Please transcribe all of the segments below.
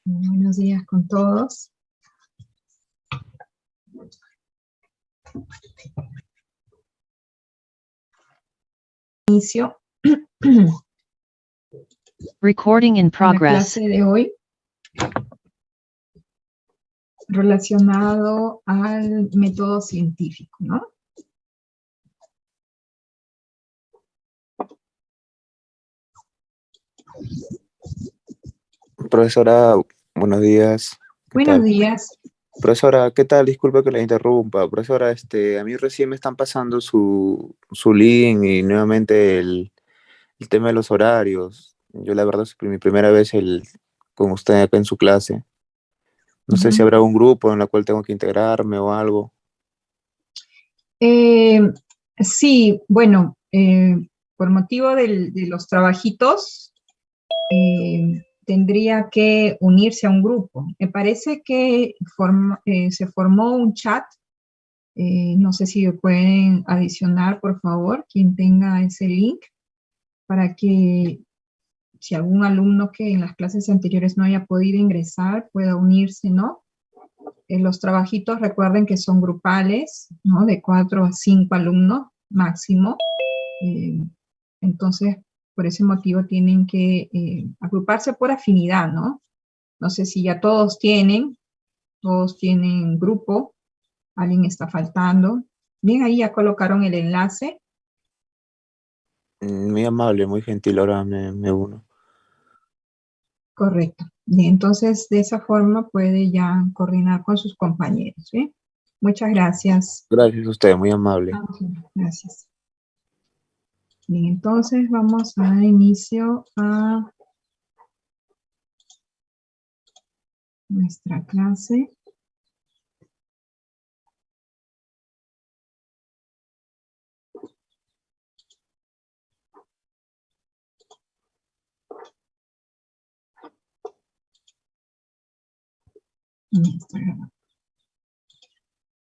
Buenos días con todos. Inicio Recording in la progress. clase de hoy relacionado al método científico, ¿no? Profesora, buenos días. ¿Qué Buenos tal? días. Profesora, ¿qué tal? Disculpe que la interrumpa. Profesora, a mí recién me están pasando su link y nuevamente el tema de los horarios. Yo la verdad es mi primera vez con usted acá en su clase. No sé si habrá un grupo en el cual tengo que integrarme o algo. Sí, bueno, por motivo de los trabajitos, tendría que unirse a un grupo. Me parece que se formó un chat. No sé si pueden adicionar, por favor, quien tenga ese link, para que si algún alumno que en las clases anteriores no haya podido ingresar, pueda unirse, ¿no? Los trabajitos, recuerden que son grupales, ¿no? De 4 a 5 alumnos máximo. Entonces, por ese motivo tienen que agruparse por afinidad, ¿no? No sé si ya todos tienen grupo, alguien está faltando. Bien, ahí ya colocaron el enlace. Muy amable, muy gentil, ahora me uno. Correcto. Bien, entonces, de esa forma puede ya coordinar con sus compañeros, ¿sí? Muchas gracias. Gracias a usted, muy amable. Gracias. Bien, entonces vamos a dar inicio a nuestra clase.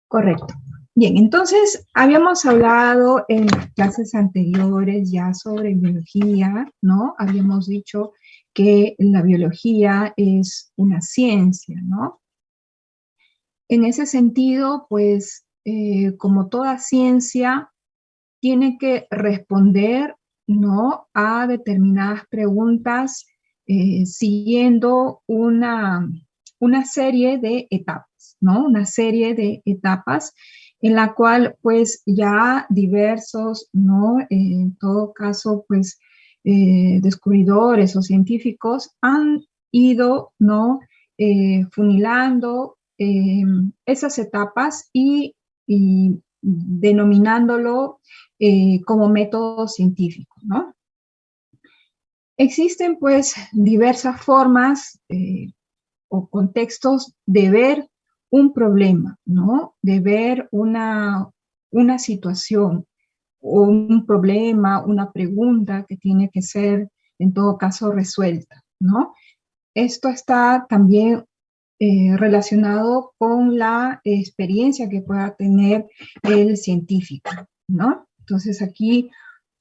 Correcto. Bien, entonces habíamos hablado en clases anteriores ya sobre biología, ¿no? Habíamos dicho que la biología es una ciencia, ¿no? En ese sentido, pues, como toda ciencia, tiene que responder, ¿no? A determinadas preguntas siguiendo una serie de etapas, ¿no? Una serie de etapas en la cual, pues, ya diversos, ¿no? En todo caso, pues, descubridores o científicos han ido, ¿no? Funilando esas etapas y denominándolo como método científico, ¿no? Existen, pues, diversas formas o contextos de ver un problema, ¿no? De ver una situación o un problema, una pregunta que tiene que ser, en todo caso, resuelta, ¿no? Esto está también relacionado con la experiencia que pueda tener el científico, ¿no? Entonces aquí,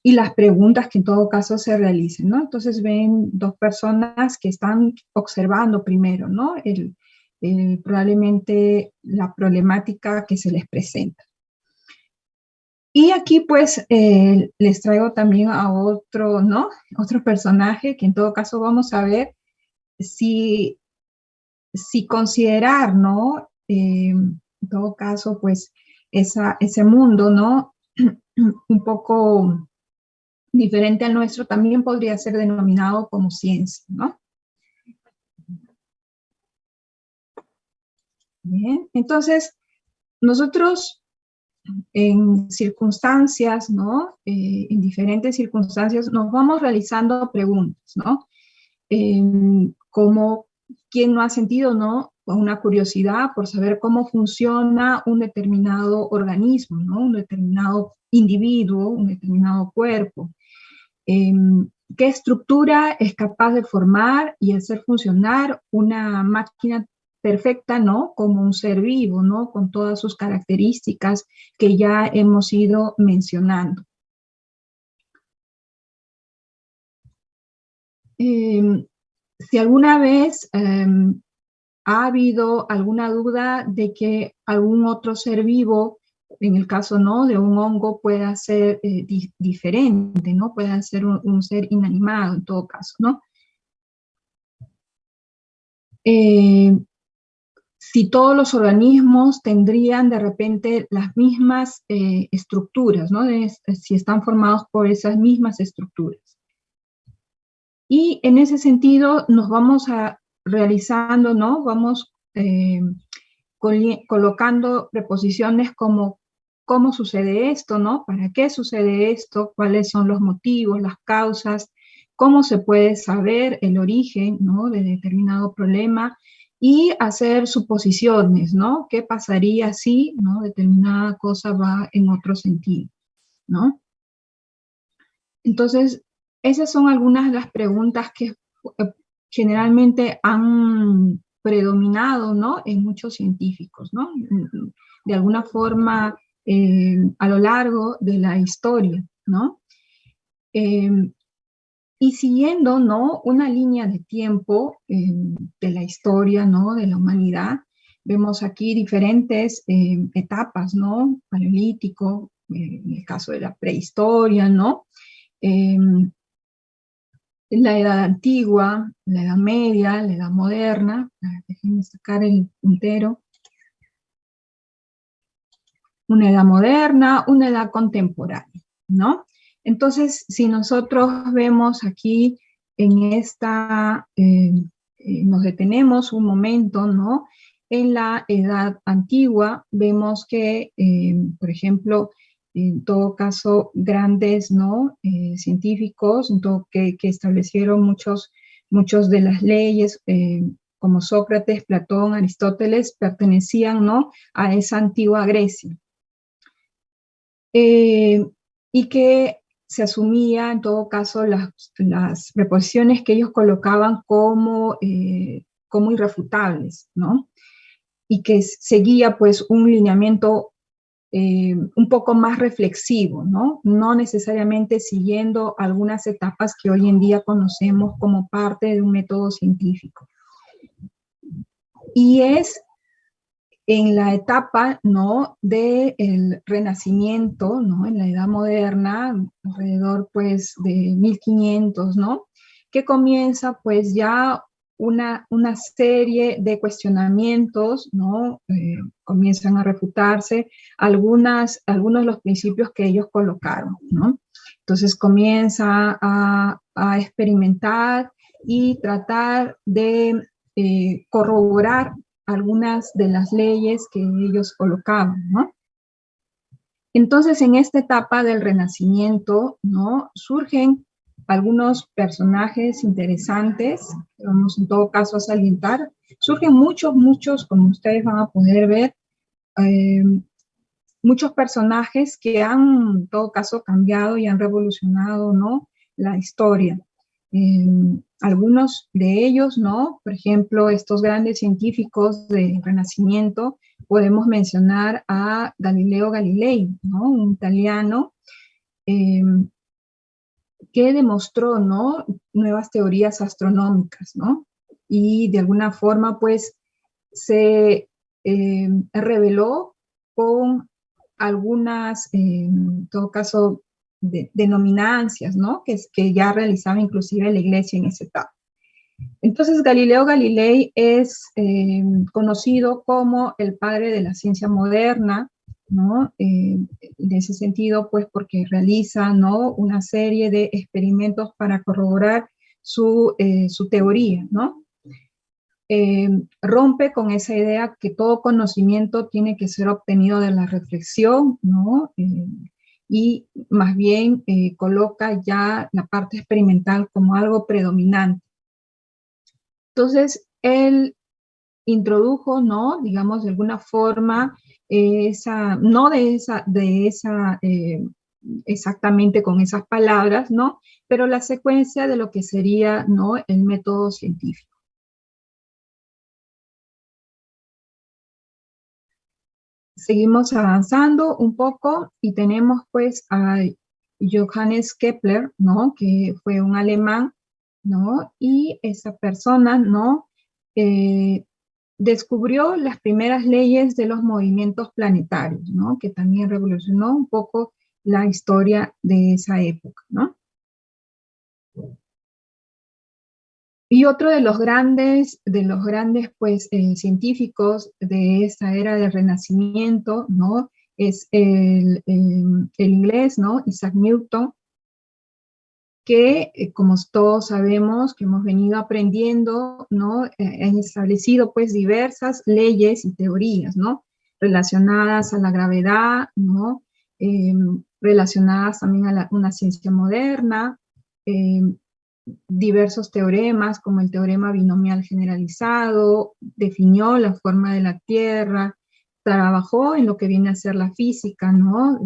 y las preguntas que en todo caso se realicen, ¿no? Entonces ven dos personas que están observando primero, ¿no? Probablemente la problemática que se les presenta. Y aquí pues les traigo también a otro, ¿no? Otro personaje que en todo caso vamos a ver si considerar, ¿no? En todo caso, pues, ese mundo, ¿no? Un poco diferente al nuestro, también podría ser denominado como ciencia, ¿no? Bien, entonces, nosotros en circunstancias, ¿no? En diferentes circunstancias nos vamos realizando preguntas, ¿no? Como quién no ha sentido, ¿no? Una curiosidad por saber cómo funciona un determinado organismo, ¿no? Un determinado individuo, un determinado cuerpo. ¿Qué estructura es capaz de formar y hacer funcionar una máquina perfecta, ¿no? Como un ser vivo, ¿no? Con todas sus características que ya hemos ido mencionando. Si alguna vez ¿Ha habido alguna duda de que algún otro ser vivo, en el caso, ¿no?, de un hongo, pueda ser diferente, ¿no? Pueda ser un ser inanimado en todo caso, ¿no? Si todos los organismos tendrían de repente las mismas estructuras, ¿no? Si están formados por esas mismas estructuras. Y en ese sentido nos vamos realizando, ¿no? Vamos colocando preposiciones como ¿cómo sucede esto, no? ¿Para qué sucede esto? ¿Cuáles son los motivos, las causas? ¿Cómo se puede saber el origen, ¿no?, de determinado problema? Y hacer suposiciones, ¿no? ¿Qué pasaría si, ¿no?, determinada cosa va en otro sentido, ¿no? Entonces, esas son algunas de las preguntas que generalmente han predominado, ¿no?, en muchos científicos, ¿no? De alguna forma, a lo largo de la historia, ¿no? Y siguiendo, ¿no?, una línea de tiempo de la historia, ¿no?, de la humanidad, vemos aquí diferentes etapas, ¿no? Paleolítico, en el caso de la prehistoria, ¿no? La edad antigua, la edad media, la edad moderna. Déjenme sacar el puntero. Una edad moderna, una edad contemporánea, ¿no? Entonces, si nosotros vemos aquí en esta, nos detenemos un momento, ¿no? En la edad antigua vemos que, por ejemplo, en todo caso, grandes, ¿no?, científicos que establecieron muchos de las leyes, como Sócrates, Platón, Aristóteles, pertenecían, ¿no?, a esa antigua Grecia. Y que se asumía, en todo caso, las preposiciones que ellos colocaban como irrefutables, ¿no? Y que seguía, pues, un lineamiento un poco más reflexivo, ¿no? No necesariamente siguiendo algunas etapas que hoy en día conocemos como parte de un método científico. Y es en la etapa, ¿no?, del Renacimiento, ¿no?, en la Edad Moderna, alrededor, pues, de 1500, ¿no?, que comienza, pues, ya una serie de cuestionamientos, ¿no? Comienzan a refutarse algunos de los principios que ellos colocaron, ¿no? Entonces comienza a experimentar y tratar de corroborar algunas de las leyes que ellos colocaban, ¿no? Entonces, en esta etapa del Renacimiento, ¿no?, surgen algunos personajes interesantes, que vamos en todo caso a salientar. Surgen muchos, como ustedes van a poder ver, muchos personajes que han, en todo caso, cambiado y han revolucionado, ¿no?, la historia. Algunos de ellos, ¿no?, por ejemplo, estos grandes científicos del Renacimiento, podemos mencionar a Galileo Galilei, ¿no?, un italiano que demostró, ¿no?, nuevas teorías astronómicas, ¿no? Y de alguna forma, pues, se reveló con algunas, en todo caso, denominancias, ¿no?, que ya realizaba inclusive la Iglesia en esa etapa. Entonces, Galileo Galilei es conocido como el padre de la ciencia moderna, ¿no? En ese sentido, pues, porque realiza, ¿no?, una serie de experimentos para corroborar su teoría, ¿no? Rompe con esa idea que todo conocimiento tiene que ser obtenido de la reflexión, ¿no? Y más bien coloca ya la parte experimental como algo predominante. Entonces, él introdujo, ¿no?, digamos, de alguna forma, no exactamente con esas palabras, ¿no?, pero la secuencia de lo que sería, ¿no?, el método científico. Seguimos avanzando un poco y tenemos, pues, a Johannes Kepler, ¿no?, que fue un alemán, ¿no?, y esa persona, ¿no?, descubrió las primeras leyes de los movimientos planetarios, ¿no? Que también revolucionó un poco la historia de esa época, ¿no? Y otro de los grandes pues, científicos de esta era del Renacimiento, ¿no? Es el inglés, ¿no? Isaac Newton, que como todos sabemos, que hemos venido aprendiendo, ¿no? Han establecido pues diversas leyes y teorías, ¿no? Relacionadas a la gravedad, ¿no? Relacionadas también a una ciencia moderna, diversos teoremas, como el teorema binomial generalizado, definió la forma de la Tierra, trabajó en lo que viene a ser la física, ¿no?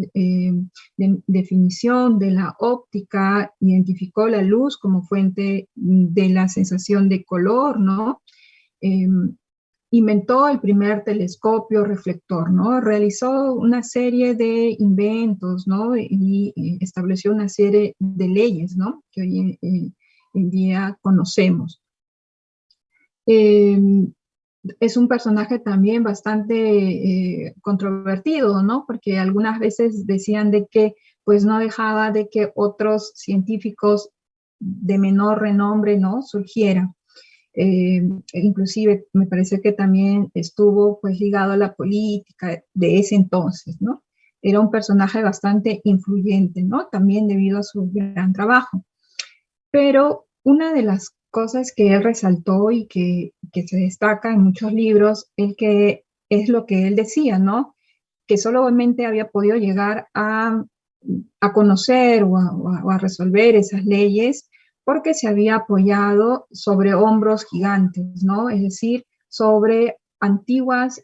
Definición de la óptica, identificó la luz como fuente de la sensación de color, ¿no? Inventó el primer telescopio reflector, ¿no? Realizó una serie de inventos, ¿no? Y estableció una serie de leyes, ¿no? Que hoy en día conocemos. Es un personaje también bastante controvertido, ¿no? Porque algunas veces decían de que pues no dejaba de que otros científicos de menor renombre, ¿no? Surgieran. Inclusive me parece que también estuvo pues ligado a la política de ese entonces, ¿no? Era un personaje bastante influyente, ¿no? También debido a su gran trabajo. Pero una de las cosas que él resaltó y que se destaca en muchos libros es lo que él decía, ¿no? Que solamente había podido llegar a conocer o a resolver esas leyes porque se había apoyado sobre hombros gigantes, ¿no? Es decir, sobre antiguas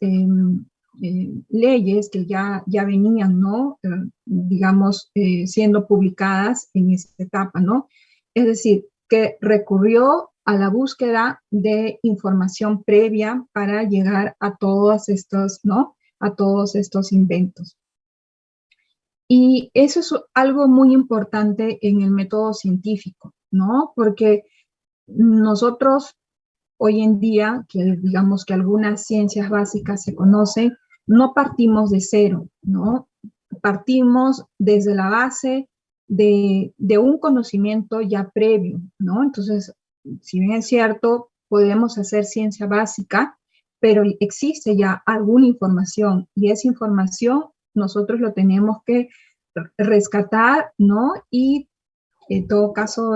leyes que ya venían, ¿no? Digamos, siendo publicadas en esta etapa, ¿no? Es decir, que recurrió a la búsqueda de información previa para llegar a todos estos, ¿no? A todos estos inventos. Y eso es algo muy importante en el método científico, ¿no? Porque nosotros hoy en día, que digamos que algunas ciencias básicas se conocen, no partimos de cero, ¿no? Partimos desde la base de un conocimiento ya previo, ¿no? Entonces, si bien es cierto, podemos hacer ciencia básica, pero existe ya alguna información y esa información nosotros lo tenemos que rescatar, ¿no? Y en todo caso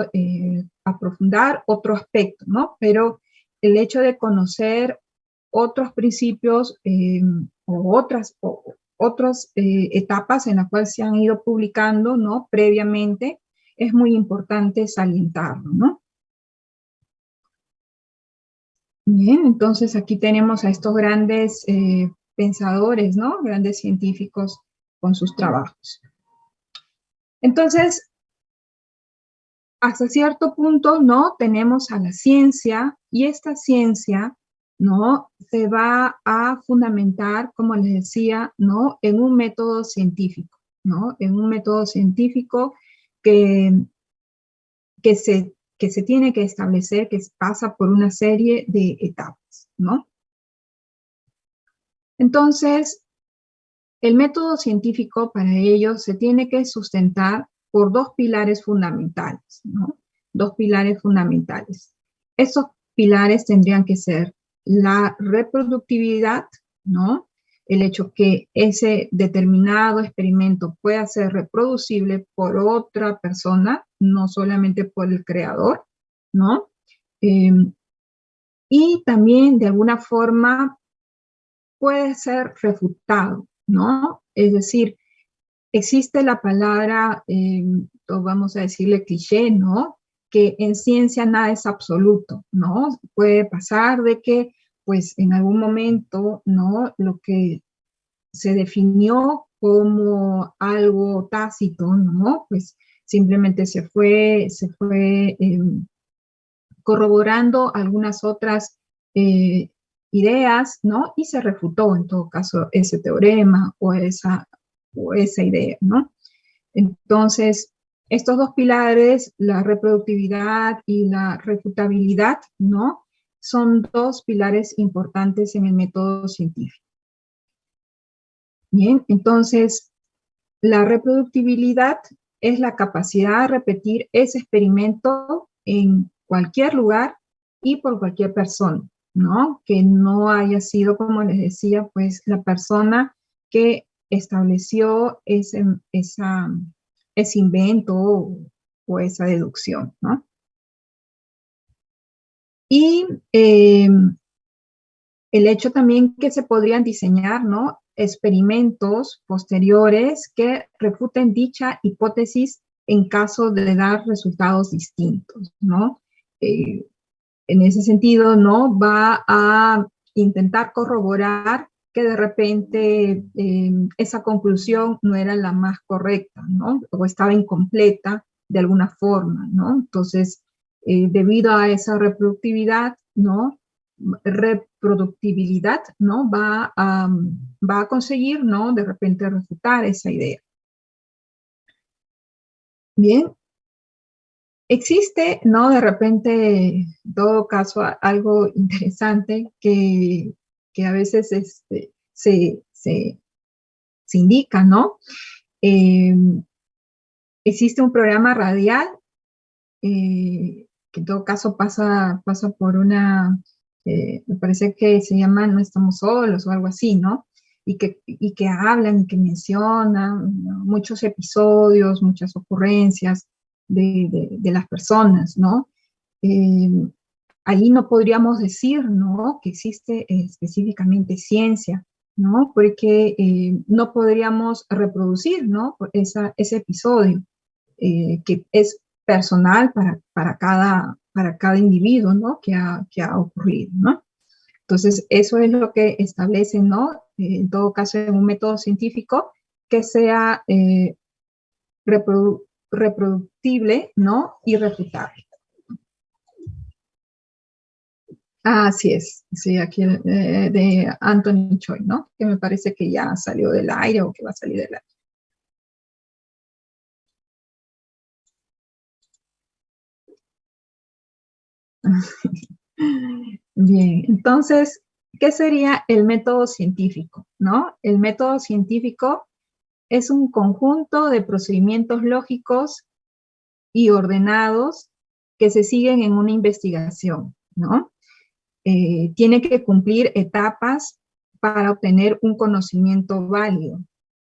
aprofundar otro aspecto, ¿no? Pero el hecho de conocer otros principios o otras etapas en las cuales se han ido publicando, ¿no? Previamente, es muy importante salientarlo, ¿no? Bien, entonces aquí tenemos a estos grandes pensadores, ¿no? Grandes científicos con sus trabajos. Entonces, hasta cierto punto, ¿no? Tenemos a la ciencia y esta ciencia, ¿no? Se va a fundamentar, como les decía, ¿no? En un método científico, ¿no? En un método científico que, que se tiene que establecer, que pasa por una serie de etapas, ¿no? Entonces, el método científico para ello se tiene que sustentar por dos pilares fundamentales, ¿no? Dos pilares fundamentales. Esos pilares tendrían que ser la reproductividad, ¿no? El hecho que ese determinado experimento pueda ser reproducible por otra persona, no solamente por el creador, ¿no? Y también de alguna forma puede ser refutado, ¿no? Es decir, existe la palabra, vamos a decirle cliché, ¿no? Que en ciencia nada es absoluto, ¿no? Puede pasar de que, pues, en algún momento, ¿no? Lo que se definió como algo tácito, ¿no? Pues simplemente se fue corroborando algunas otras ideas, ¿no? Y se refutó, en todo caso, ese teorema o esa idea, ¿no? Entonces, estos dos pilares, la reproductividad y la refutabilidad, ¿no? son dos pilares importantes en el método científico. Bien, entonces, la reproductibilidad es la capacidad de repetir ese experimento en cualquier lugar y por cualquier persona, ¿no? Que no haya sido, como les decía, pues la persona que estableció ese invento o esa deducción, ¿no? Y el hecho también que se podrían diseñar, ¿no?, experimentos posteriores que refuten dicha hipótesis en caso de dar resultados distintos, ¿no? En ese sentido, ¿no?, va a intentar corroborar que de repente esa conclusión no era la más correcta, ¿no?, o estaba incompleta de alguna forma, ¿no? Entonces, debido a esa reproductividad, ¿no?, ¿no?, va a conseguir, ¿no?, de repente refutar esa idea. Bien, existe, ¿no?, de repente, en todo caso, algo interesante que a veces se indica, ¿no? Existe un programa radial que en todo caso pasa por una, me parece que se llama No estamos solos o algo así, ¿no? Y que hablan y que mencionan, ¿no?, muchos episodios, muchas ocurrencias de las personas, ¿no? Ahí no podríamos decir, ¿no?, que existe específicamente ciencia, ¿no? Porque no podríamos reproducir, ¿no?, ese episodio que es personal para cada individuo, ¿no?, que ha ocurrido, ¿no? Entonces, eso es lo que establece, ¿no?, en todo caso, en un método científico que sea reproductible, ¿no?, y refutable. Así es, sí, aquí de Anthony Choi, ¿no?, que me parece que ya salió del aire o que va a salir del aire. Bien, entonces, ¿qué sería el método científico, no? El método científico es un conjunto de procedimientos lógicos y ordenados que se siguen en una investigación, ¿no? Tiene que cumplir etapas para obtener un conocimiento válido,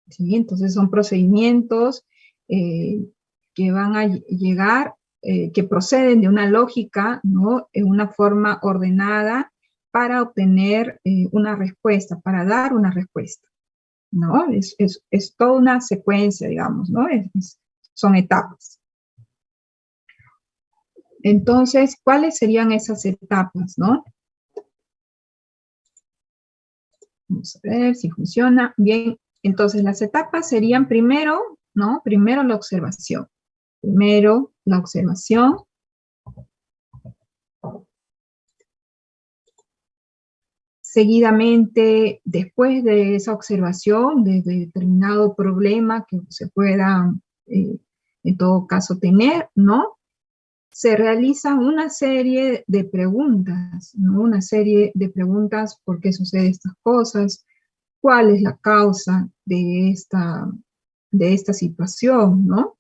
¿sí? Entonces son procedimientos que van a llegar, que proceden de una lógica, ¿no?, en una forma ordenada para obtener una respuesta, para dar una respuesta, ¿no? Es toda una secuencia, digamos, ¿no? Son etapas. Entonces, ¿cuáles serían esas etapas, no? Vamos a ver si funciona. Bien, entonces las etapas serían primero, ¿no? Primero la observación. Primero la observación. Seguidamente, después de esa observación, de determinado problema que se pueda, en todo caso, tener, ¿no?, se realizan una serie de preguntas, ¿no? Una serie de preguntas: ¿por qué suceden estas cosas? ¿Cuál es la causa de esta situación, no?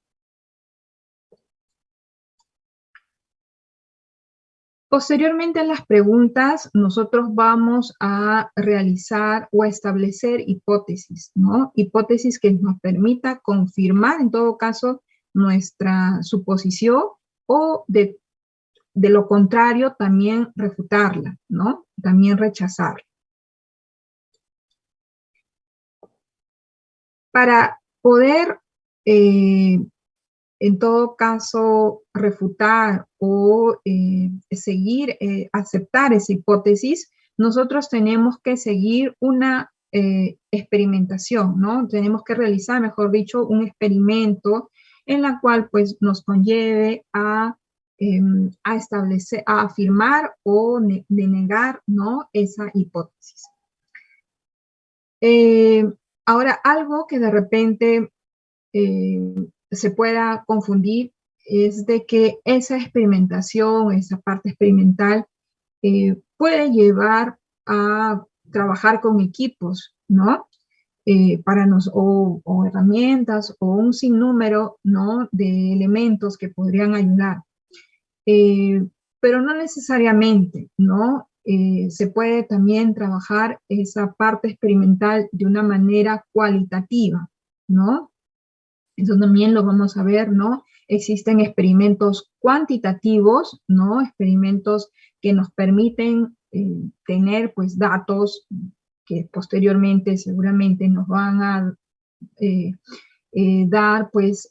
Posteriormente a las preguntas, nosotros vamos a realizar o a establecer hipótesis, ¿no? Hipótesis que nos permita confirmar, en todo caso, nuestra suposición o de lo contrario, también refutarla, ¿no? También rechazarla. Para poder, en todo caso, refutar o seguir, aceptar esa hipótesis, nosotros tenemos que seguir una experimentación, ¿no? Tenemos que realizar, mejor dicho, un experimento en la cual, pues, nos conlleve a establecer, a afirmar o denegar, ¿no?, esa hipótesis. Ahora, algo que de repente se pueda confundir es de que esa experimentación, esa parte experimental, puede llevar a trabajar con equipos, ¿no? O herramientas o un sinnúmero, ¿no?, de elementos que podrían ayudar. Pero no necesariamente, ¿no? Se puede también trabajar esa parte experimental de una manera cualitativa, ¿no? Eso también lo vamos a ver, ¿no? Existen experimentos cuantitativos, ¿no? Experimentos que nos permiten tener, pues, datos que posteriormente seguramente nos van a eh, dar, pues,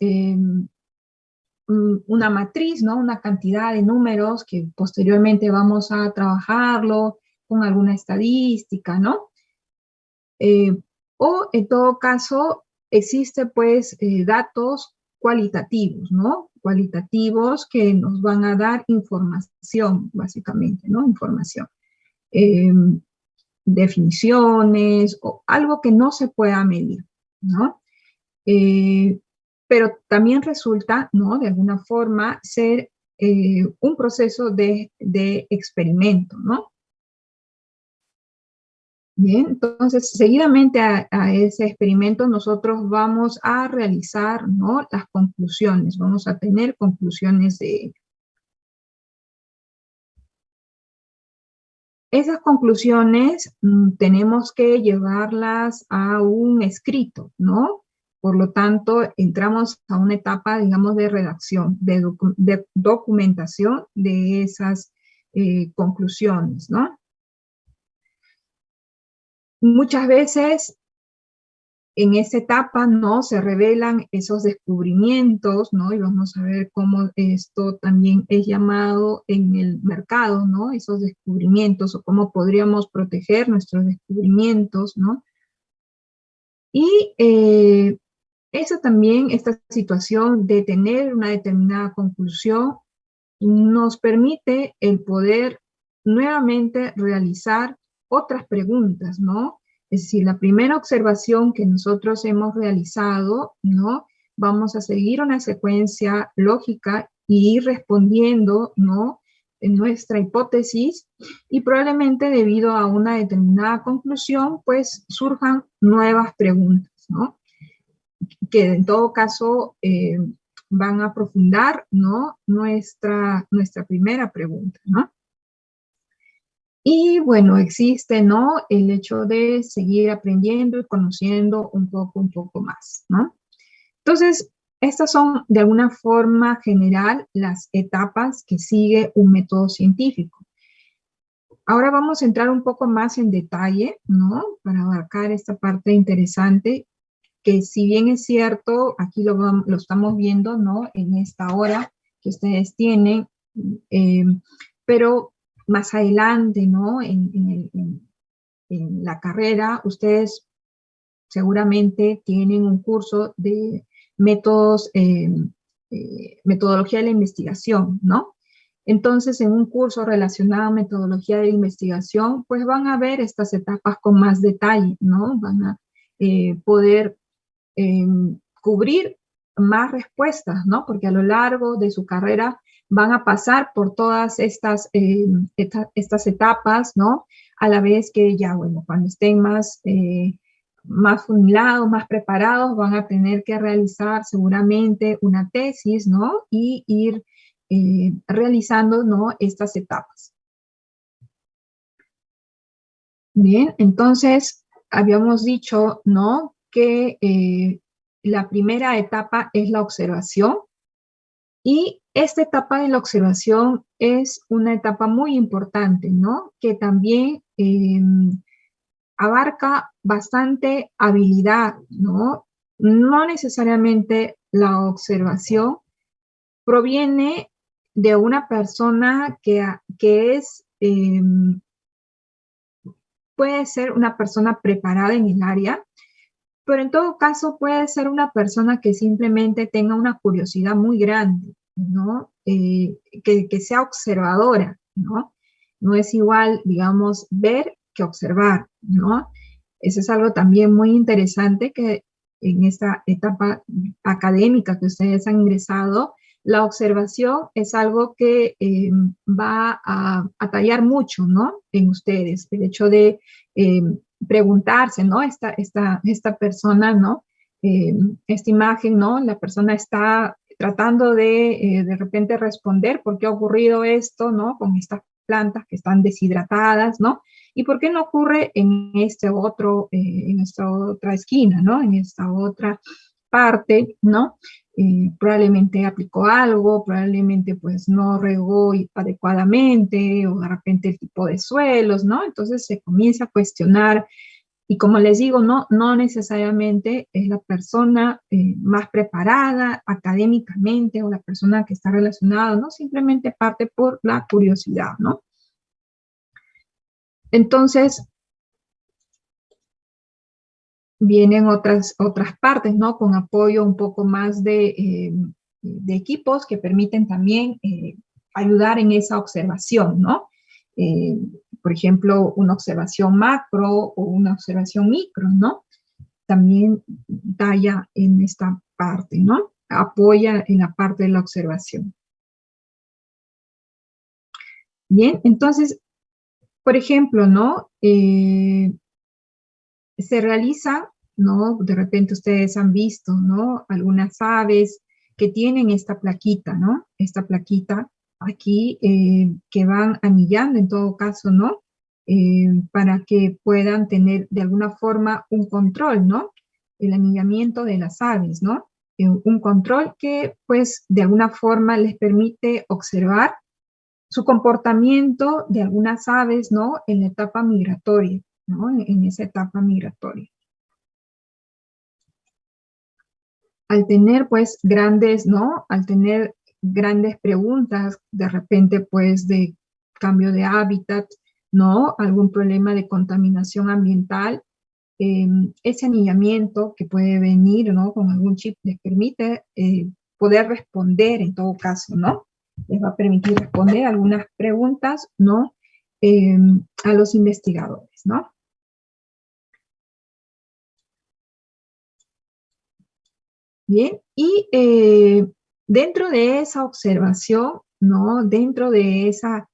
una matriz, ¿no? Una cantidad de números que posteriormente vamos a trabajarlo con alguna estadística, ¿no? O en todo caso, existe pues datos cualitativos, ¿no? Cualitativos que nos van a dar información, básicamente, ¿no? Información. Eh, Definiciones o algo que no se pueda medir, ¿no? Pero también resulta, ¿no?, de alguna forma, ser un proceso de experimento, ¿no? Bien, entonces, seguidamente a ese experimento nosotros vamos a realizar, ¿no?, las conclusiones, vamos a tener conclusiones de ello. Esas conclusiones tenemos que llevarlas a un escrito, ¿no? Por lo tanto, entramos a una etapa, digamos, de redacción, de documentación de esas conclusiones, ¿no? Muchas veces en esa etapa, ¿no?, se revelan esos descubrimientos, ¿no? Y vamos a ver cómo esto también es llamado en el mercado, ¿no? Esos descubrimientos, o cómo podríamos proteger nuestros descubrimientos, ¿no? Y eso también, esta situación de tener una determinada conclusión, nos permite el poder nuevamente realizar otras preguntas, ¿no? Es decir, la primera observación que nosotros hemos realizado, ¿no?, vamos a seguir una secuencia lógica y ir respondiendo, ¿no?, en nuestra hipótesis, y probablemente debido a una determinada conclusión, pues surjan nuevas preguntas, ¿no?, que en todo caso van a aprofundar, ¿no?, nuestra primera pregunta, ¿no? Y bueno, existe, ¿no?, el hecho de seguir aprendiendo y conociendo un poco más, ¿no? Entonces, estas son de alguna forma general las etapas que sigue un método científico. Ahora vamos a entrar un poco más en detalle, ¿no?, para abarcar esta parte interesante, que si bien es cierto, aquí lo estamos viendo, ¿no?, en esta hora que ustedes tienen, pero más adelante, ¿no?, en la carrera, ustedes seguramente tienen un curso de métodos, metodología de la investigación, ¿no? Entonces, en un curso relacionado a metodología de la investigación, pues van a ver estas etapas con más detalle, ¿no? Van a poder cubrir más respuestas, ¿no? Porque a lo largo de su carrera van a pasar por todas estas etapas, ¿no? A la vez que ya, bueno, cuando estén más formados, más preparados, van a tener que realizar seguramente una tesis, ¿no? Y ir realizando, ¿no?, estas etapas. Bien, entonces habíamos dicho, ¿no?, que la primera etapa es la observación, y esta etapa de la observación es una etapa muy importante, ¿no?, que también abarca bastante habilidad, ¿no? No necesariamente la observación proviene de una persona que es, puede ser una persona preparada en el área, pero en todo caso puede ser una persona que simplemente tenga una curiosidad muy grande, ¿no? Que sea observadora, ¿no? No es igual, digamos, ver que observar, ¿no? Eso es algo también muy interesante, que en esta etapa académica que ustedes han ingresado, la observación es algo que va a tallar mucho, ¿no? En ustedes, el hecho de preguntarse, ¿no? Esta persona, ¿no? Esta imagen, ¿no? La persona está tratando de repente responder por qué ha ocurrido esto, ¿no? Con estas plantas que están deshidratadas, ¿no? ¿Y por qué no ocurre en en esta otra esquina, ¿no? En esta otra parte, ¿no? Probablemente aplicó algo, probablemente pues no regó adecuadamente, o de repente el tipo de suelos, ¿no? Entonces se comienza a cuestionar, y como les digo, no necesariamente es la persona más preparada académicamente o la persona que está relacionada, ¿no? Simplemente parte por la curiosidad, ¿no? Entonces, vienen otras partes, ¿no? Con apoyo un poco más de equipos que permiten también ayudar en esa observación, ¿no? Eh, por ejemplo, una observación macro o una observación micro, ¿no? También talla en esta parte, ¿no? Apoya en la parte de la observación. Bien, entonces, por ejemplo, ¿no? Se realiza, ¿no? De repente ustedes han visto, ¿no? Algunas aves que tienen esta plaquita, ¿no? Esta plaquita aquí que van anillando en todo caso, ¿no? Para que puedan tener de alguna forma un control, ¿no? El anillamiento de las aves, ¿no? Un control que pues de alguna forma les permite observar su comportamiento de algunas aves, ¿no? En la etapa migratoria, ¿no? En esa etapa migratoria. Al tener, pues, grandes, ¿no? Al tener grandes preguntas, de repente, pues, de cambio de hábitat, ¿no? Algún problema de contaminación ambiental, ese anillamiento que puede venir, ¿no? Con algún chip les permite poder responder en todo caso, ¿no? Les va a permitir responder algunas preguntas, ¿no? A los investigadores, ¿no? Bien, y dentro de esa observación, ¿no? Dentro de esa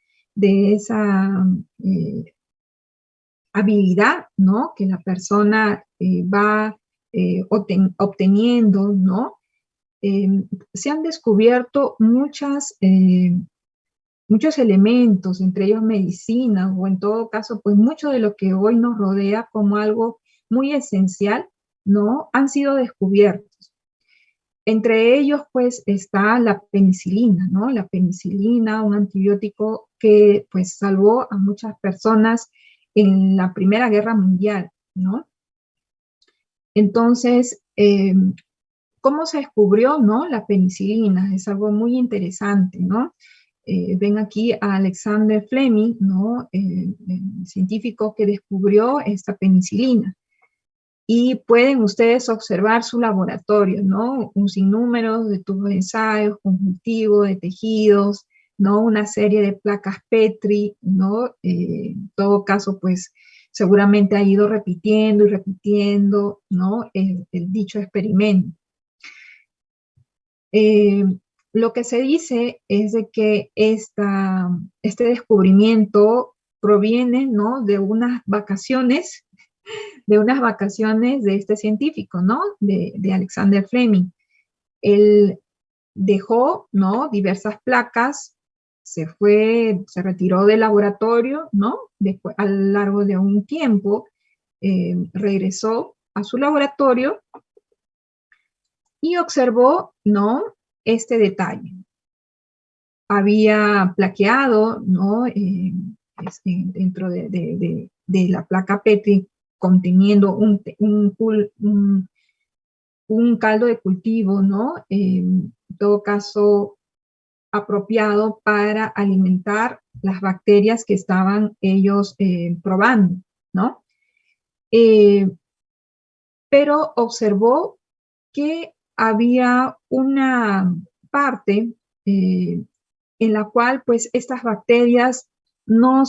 habilidad, ¿no? Que la persona va obteniendo, ¿no? Se han descubierto muchos elementos, entre ellos medicina, o en todo caso, pues mucho de lo que hoy nos rodea como algo muy esencial, ¿no? Han sido descubiertos. Entre ellos, pues, está la penicilina, ¿no? La penicilina, un antibiótico que, pues, salvó a muchas personas en la Primera Guerra Mundial, ¿no? Entonces, ¿cómo se descubrió, no? La penicilina, es algo muy interesante, ¿no? Ven aquí a Alexander Fleming, ¿no? El científico que descubrió esta penicilina. Y pueden ustedes observar su laboratorio, ¿no? Un sinnúmero de tubos de ensayos, con cultivo de tejidos, ¿no? Una serie de placas Petri, ¿no? En todo caso, pues seguramente ha ido repitiendo y repitiendo, ¿no? El dicho experimento. Lo que se dice es de que este descubrimiento proviene, ¿no? De unas vacaciones de este científico, ¿no? De Alexander Fleming. Él dejó, ¿no? Diversas placas, se retiró del laboratorio, ¿no? Después, a lo largo de un tiempo, regresó a su laboratorio y observó, ¿no? Este detalle. Había plaqueado, ¿no? Dentro de la placa Petri, conteniendo un caldo de cultivo, ¿no? En todo caso, apropiado para alimentar las bacterias que estaban ellos probando, ¿no? Pero observó que había una parte en la cual, pues, estas bacterias no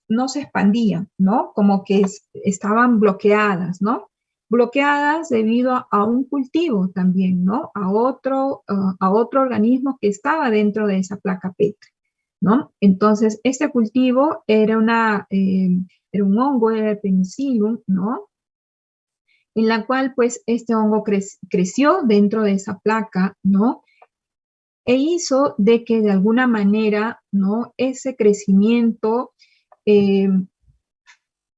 no se expandían, ¿no? Como que estaban bloqueadas, ¿no? bloqueadas debido a un cultivo también, ¿no? A otro organismo que estaba dentro de esa placa Petri, ¿no? Entonces, este cultivo era un hongo, era el Penicillium, ¿no? En la cual, pues, este hongo creció dentro de esa placa, ¿no? E hizo de que de alguna manera, ¿no? Ese crecimiento eh,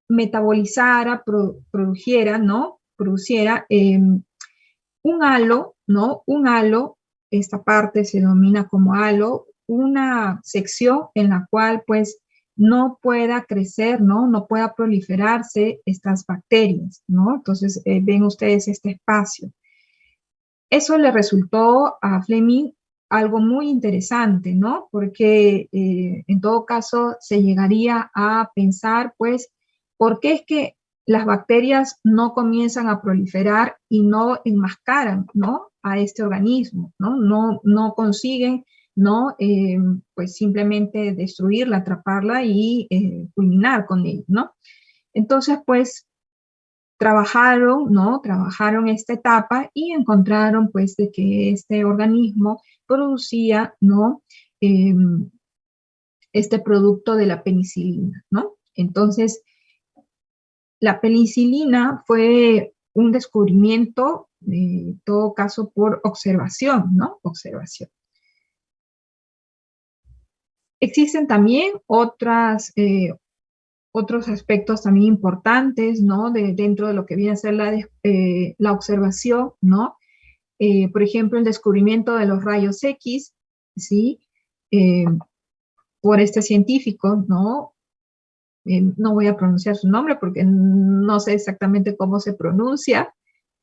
metabolizara, produjera, ¿no? Produciera un halo, ¿no? Un halo, esta parte se denomina como halo, una sección en la cual pues no pueda crecer, ¿no? No pueda proliferarse estas bacterias, ¿no? Entonces ven ustedes este espacio. Eso le resultó a Fleming algo muy interesante, ¿no? Porque en todo caso se llegaría a pensar, pues, ¿por qué es que las bacterias no comienzan a proliferar y no enmascaran, ¿no? A este organismo, ¿no? No consiguen, ¿no? Pues simplemente destruirla, atraparla y culminar con ella, ¿no? Entonces, pues, trabajaron, ¿no? Trabajaron esta etapa y encontraron, pues, de que este organismo producía, ¿no? Eh, este producto de la penicilina, ¿no? Entonces, la penicilina fue un descubrimiento, en todo caso, por observación, ¿no? Observación. Existen también otros aspectos también importantes, ¿no? Dentro de lo que viene a ser la observación, ¿no? Por ejemplo, el descubrimiento de los rayos X, ¿sí? Eh, por este científico, ¿no? No voy a pronunciar su nombre porque no sé exactamente cómo se pronuncia,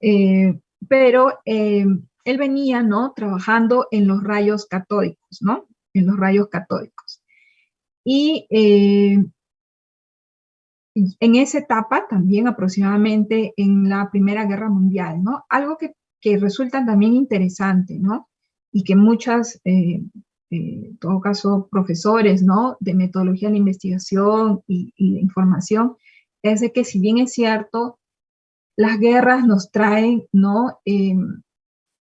eh, pero él venía, ¿no? Trabajando en los rayos catódicos, ¿no? En los rayos catódicos. Y en esa etapa, también aproximadamente en la Primera Guerra Mundial, ¿no? Algo que resulta también interesante, ¿no? Y que en todo caso, profesores, ¿no? De metodología de la investigación y de información, es de que si bien es cierto, las guerras nos traen, ¿no?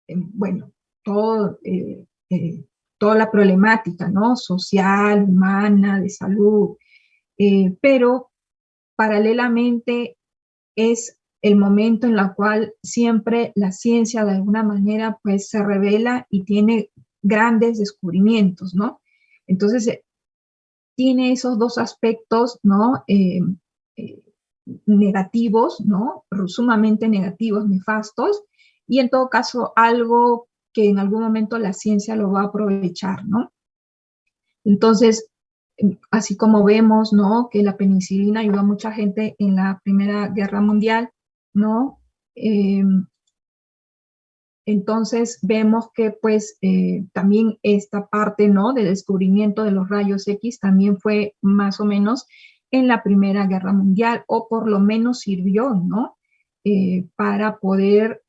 Bueno, todo, toda la problemática, ¿no? Social, humana, de salud, pero paralelamente es el momento en el cual siempre la ciencia de alguna manera pues se revela y tiene grandes descubrimientos, ¿no? Entonces tiene esos dos aspectos, ¿no? Eh, Negativos, ¿no? Sumamente negativos, nefastos, y en todo caso algo que en algún momento la ciencia lo va a aprovechar, ¿no? Entonces, así como vemos, ¿no? Que la penicilina ayudó a mucha gente en la Primera Guerra Mundial, ¿no? Eh, entonces vemos que pues también esta parte, ¿no? De descubrimiento de los rayos X también fue más o menos en la Primera Guerra Mundial, o por lo menos sirvió, ¿no? Para poder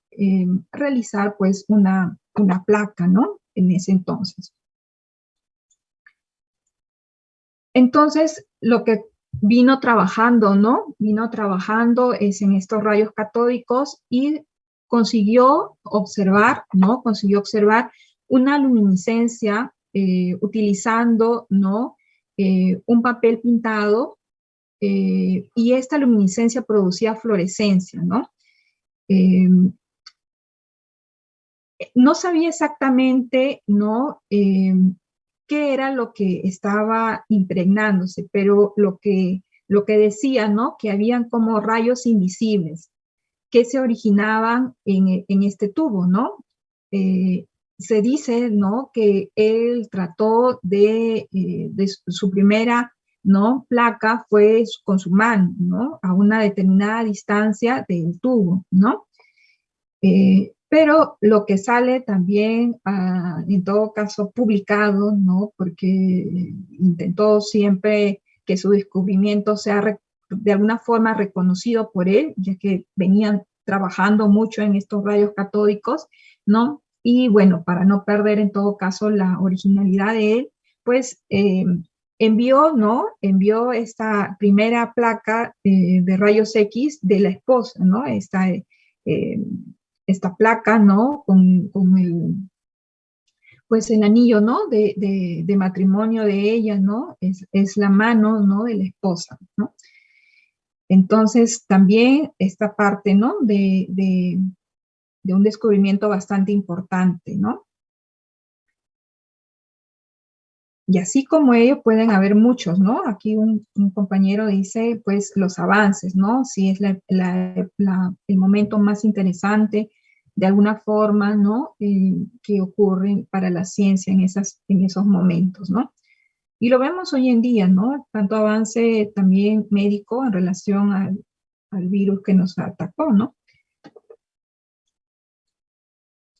realizar pues una placa, ¿no? En ese entonces. Entonces, lo que vino trabajando, ¿no? Vino trabajando es en estos rayos catódicos y consiguió observar, ¿no? Consiguió observar una luminiscencia utilizando, ¿no? Un papel pintado y esta luminiscencia producía fluorescencia, ¿no? Eh, no sabía exactamente, ¿no? Qué era lo que estaba impregnándose, pero lo que decía, ¿no? Que habían como rayos invisibles que se originaban en este tubo, ¿no? Se dice, ¿no? Que él trató de su primera, ¿no? Placa fue con su mano, ¿no? A una determinada distancia del tubo, ¿no? Pero lo que sale también, en todo caso, publicado, ¿no? Porque intentó siempre que su descubrimiento sea de alguna forma reconocido por él, ya que venían trabajando mucho en estos rayos catódicos, ¿no? Y bueno, para no perder en todo caso la originalidad de él, pues envió, ¿no? Envió esta primera placa de rayos X de la esposa, ¿no? eh, esta placa, ¿no? Con pues el anillo, ¿no? De matrimonio de ella, ¿no? Es la mano, ¿no? De la esposa, ¿no? Entonces, también esta parte, ¿no? De un descubrimiento bastante importante, ¿no? Y así como ello pueden haber muchos, ¿no? Aquí un compañero dice, pues, los avances, ¿no? Si es el momento más interesante, de alguna forma, ¿no? Que ocurre para la ciencia en esos momentos, ¿no? Y lo vemos hoy en día, ¿no? Tanto avance también médico en relación al virus que nos atacó, ¿no?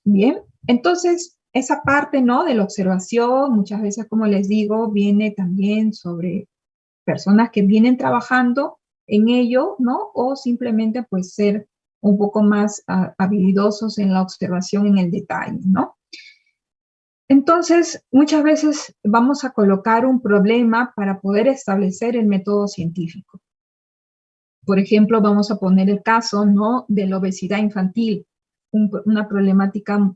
Bien, entonces esa parte, ¿no? De la observación, muchas veces, como les digo, viene también sobre personas que vienen trabajando en ello, ¿no? O simplemente pues ser un poco más habilidosos en la observación en el detalle, ¿no? Entonces, muchas veces vamos a colocar un problema para poder establecer el método científico. Por ejemplo, vamos a poner el caso, ¿no? De la obesidad infantil, una problemática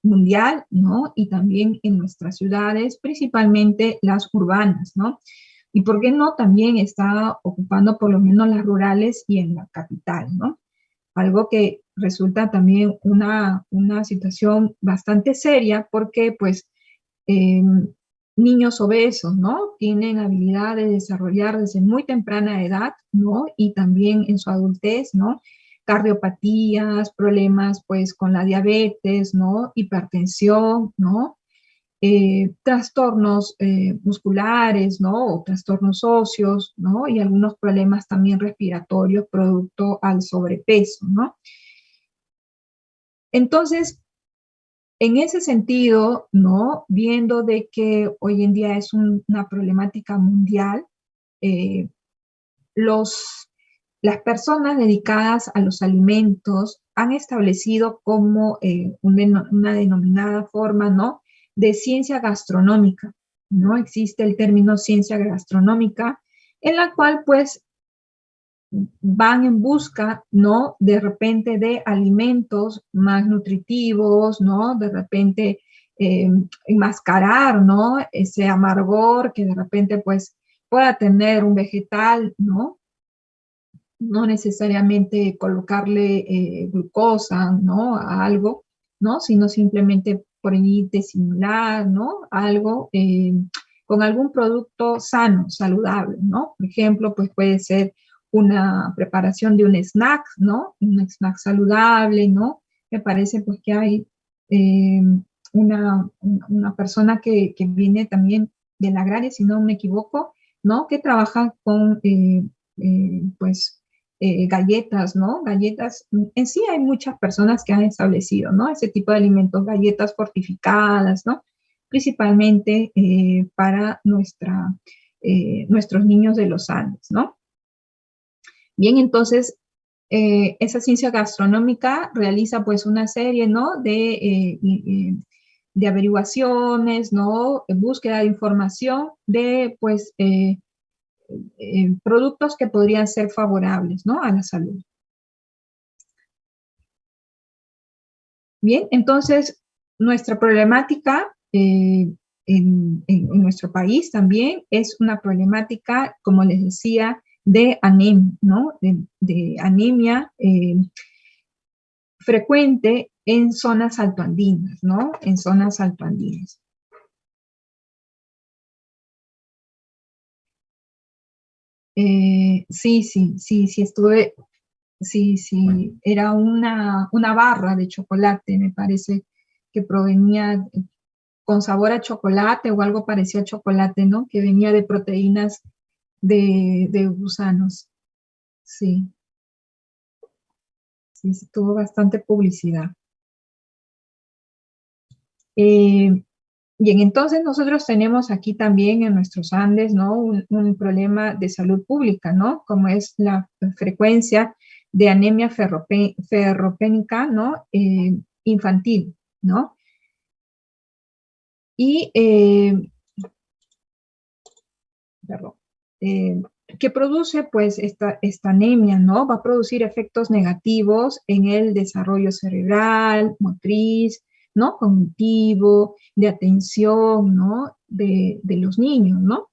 mundial, ¿no? Y también en nuestras ciudades, principalmente las urbanas, ¿no? Y por qué no, también está ocupando por lo menos las rurales y en la capital, ¿no? Algo que resulta también una situación bastante seria porque, pues, eh, niños obesos, ¿no? Tienen habilidad de desarrollar desde muy temprana edad, ¿no? Y también en su adultez, ¿no? Cardiopatías, problemas, pues, con la diabetes, ¿no? Hipertensión, ¿no? Trastornos musculares, ¿no? O trastornos óseos, ¿no? Y algunos problemas también respiratorios producto al sobrepeso, ¿no? Entonces, en ese sentido, ¿no? Viendo de que hoy en día es una problemática mundial, eh, los, las personas dedicadas a los alimentos han establecido como una denominada forma, ¿no? De ciencia gastronómica, ¿no? Existe el término ciencia gastronómica, en la cual pues van en busca, ¿no? De repente de alimentos más nutritivos, ¿no? De repente enmascarar, ¿no? Ese amargor que de repente pues pueda tener un vegetal, ¿no? No necesariamente colocarle glucosa, ¿no? A algo, ¿no? Sino simplemente por ahí disimular, ¿no? Algo con algún producto sano, saludable, ¿no? Por ejemplo, pues puede ser una preparación de un snack, ¿no? Un snack saludable, ¿no? Me parece pues que hay eh, una persona que viene también del agrario, si no me equivoco, ¿no? Que trabaja con, pues, galletas, ¿no? Galletas, en sí hay muchas personas que han establecido, ¿no? Ese tipo de alimentos, galletas fortificadas, ¿no? Principalmente para nuestros niños de los Andes, ¿no? Bien, entonces, esa ciencia gastronómica realiza pues una serie, ¿no? De averiguaciones, ¿no? Búsqueda de información de, pues, productos que podrían ser favorables, ¿no? A la salud. Bien, entonces nuestra problemática en nuestro país también es una problemática, como les decía, de anemia, ¿no? De anemia frecuente en zonas altoandinas, ¿no? En zonas altoandinas. Sí, estuve, sí, era una barra de chocolate, me parece, que provenía con sabor a chocolate o algo parecido a chocolate, ¿no? Que venía de proteínas de gusanos. Sí, sí, tuvo bastante publicidad. Bien, entonces nosotros tenemos aquí también en nuestros Andes, ¿no? Un problema de salud pública, ¿no? Como es la frecuencia de anemia ferropénica, ¿no? Infantil, ¿no? Y, perdón, que produce pues esta anemia, ¿no? Va a producir efectos negativos en el desarrollo cerebral, motriz, ¿no? Cognitivo, de atención, ¿no? De los niños, ¿no?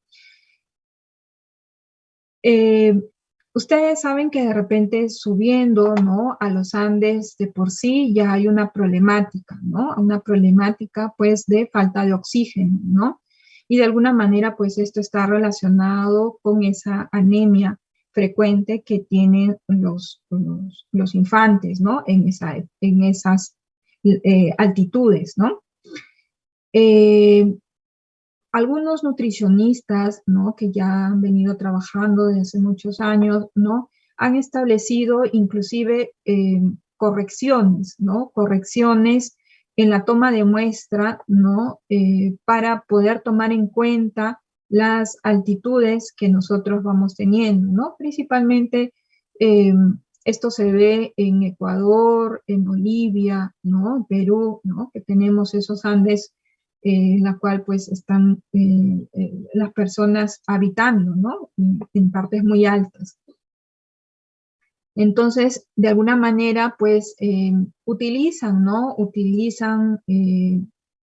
Ustedes saben que de repente subiendo, ¿no? A los Andes de por sí ya hay una problemática, ¿no? Una problemática pues de falta de oxígeno, ¿no? Y de alguna manera pues esto está relacionado con esa anemia frecuente que tienen los infantes, ¿no? En esas altitudes, ¿no? Eh, Algunos nutricionistas, ¿no? Que ya han venido trabajando desde hace muchos años, ¿no? Han establecido inclusive correcciones, ¿no? Correcciones en la toma de muestra, ¿no? Para poder tomar en cuenta las altitudes que nosotros vamos teniendo, ¿no? Principalmente eh, esto se ve en Ecuador, en Bolivia, ¿no? En Perú, ¿no? Que tenemos esos Andes en la cual pues están las personas habitando, ¿no? En partes muy altas. Entonces, de alguna manera, pues utilizan, ¿no? Utilizan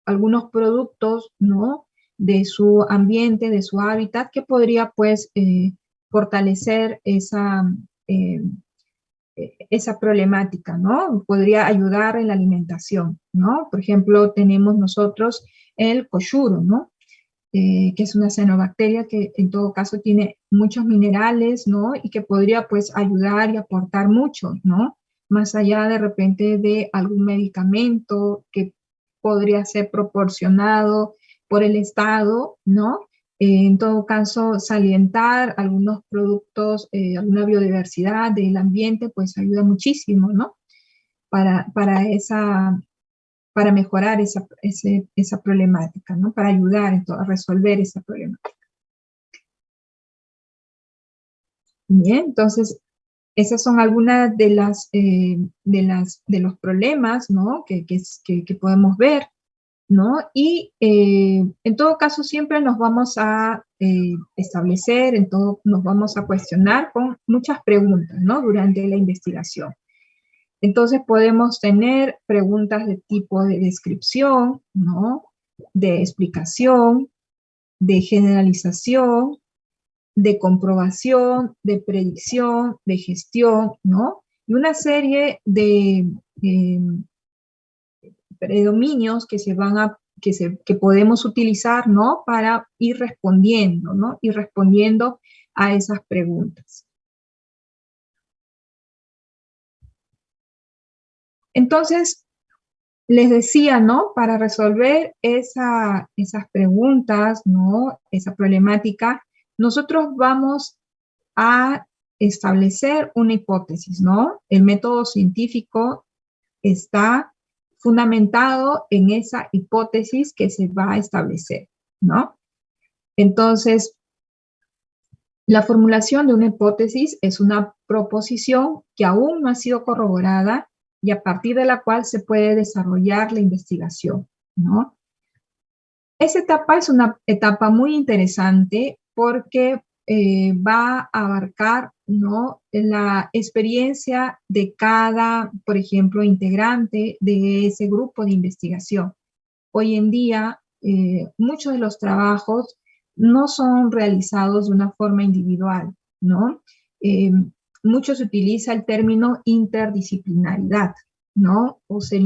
algunos productos, ¿no? De su ambiente, de su hábitat, que podría pues fortalecer eh, esa problemática, ¿no? Podría ayudar en la alimentación, ¿no? Por ejemplo, tenemos nosotros el coyuro, ¿no? Que es una cianobacteria que en todo caso tiene muchos minerales, ¿no? Y que podría pues ayudar y aportar mucho, ¿no? Más allá de repente de algún medicamento que podría ser proporcionado por el Estado, ¿no? En todo caso, salientar algunos productos, alguna biodiversidad del ambiente, pues ayuda muchísimo, ¿no? Para para mejorar esa problemática, ¿no? Para ayudar a resolver esa problemática. Bien, entonces, esas son algunas de los problemas, ¿no? Que podemos ver, ¿no? Y en todo caso siempre nos vamos a establecer, nos vamos a cuestionar con muchas preguntas, ¿no? Durante la investigación. Entonces podemos tener preguntas de tipo de descripción, ¿no? De explicación, de generalización, de comprobación, de predicción, de gestión, ¿no? Y una serie de predominios que que podemos utilizar, ¿no? Para ir respondiendo, ¿no? Ir respondiendo a esas preguntas. Entonces, les decía, ¿no? Para resolver esas preguntas, ¿no? Esa problemática, nosotros vamos a establecer una hipótesis, ¿no? El método científico está fundamentado en esa hipótesis que se va a establecer, ¿no? Entonces, la formulación de una hipótesis es una proposición que aún no ha sido corroborada y a partir de la cual se puede desarrollar la investigación, ¿no? Esa etapa es una etapa muy interesante porque va a abarcar, ¿no? La experiencia de cada, por ejemplo, integrante de ese grupo de investigación. Hoy en día, muchos de los trabajos no son realizados de una forma individual, ¿no? Mucho se utiliza el término interdisciplinaridad, ¿no? O ser